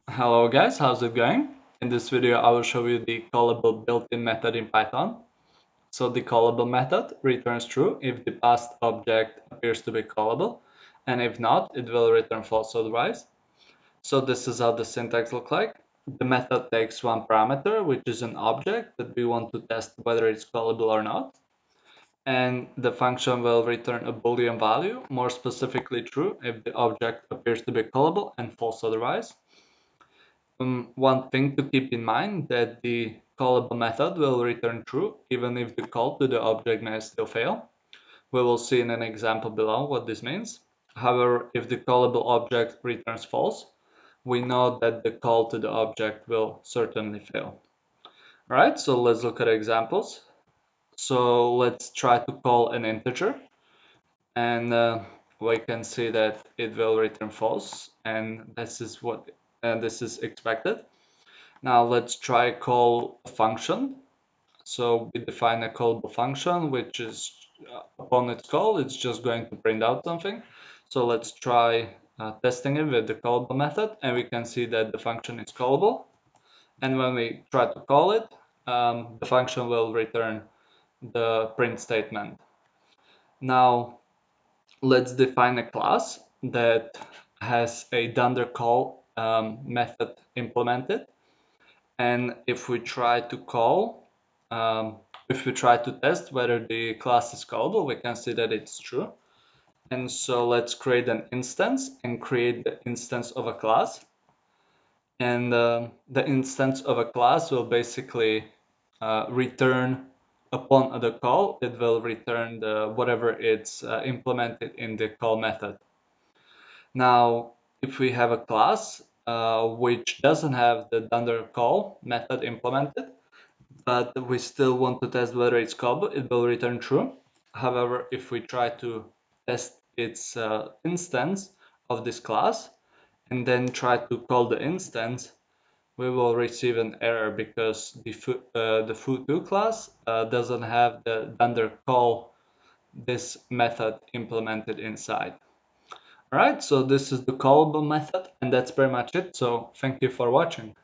Hello guys, how's it going? In this video I will show you the callable built-in method in Python. So the callable method returns true if the past object appears to be callable, and if not, it will return false otherwise. So this is how the syntax looks like. The method takes one parameter, which is an object that we want to test whether it's callable or not. And the function will return a Boolean value, more specifically true if the object appears to be callable and false otherwise. One thing to keep in mind that the callable method will return true even if the call to the object may still fail. We will see in an example below what this means. However, if the callable object returns false, we know that the call to the object will certainly fail. Alright, so let's look at examples. So let's try to call an integer, and we can see that it will return false, and this is expected. Now let's try call a function. So we define a callable function, which is upon its call, it's just going to print out something. So let's try testing it with the callable method, and we can see that the function is callable. And when we try to call it, the function will return the print statement. Now let's define a class that has a call method implemented. And if we try to if we try to test whether the class is callable, we can see that it's true. And so let's create an instance and create the instance of a class. And the instance of a class will basically return upon the call, it will return whatever it's implemented in the call method. Now, if we have a class which doesn't have the call method implemented, but we still want to test whether it's callable, it will return true. However, if we try to test its instance of this class and then try to call the instance, we will receive an error because the foo2 class doesn't have the call this method implemented inside. All right, so this is the callable method, and that's pretty much it. So thank you for watching.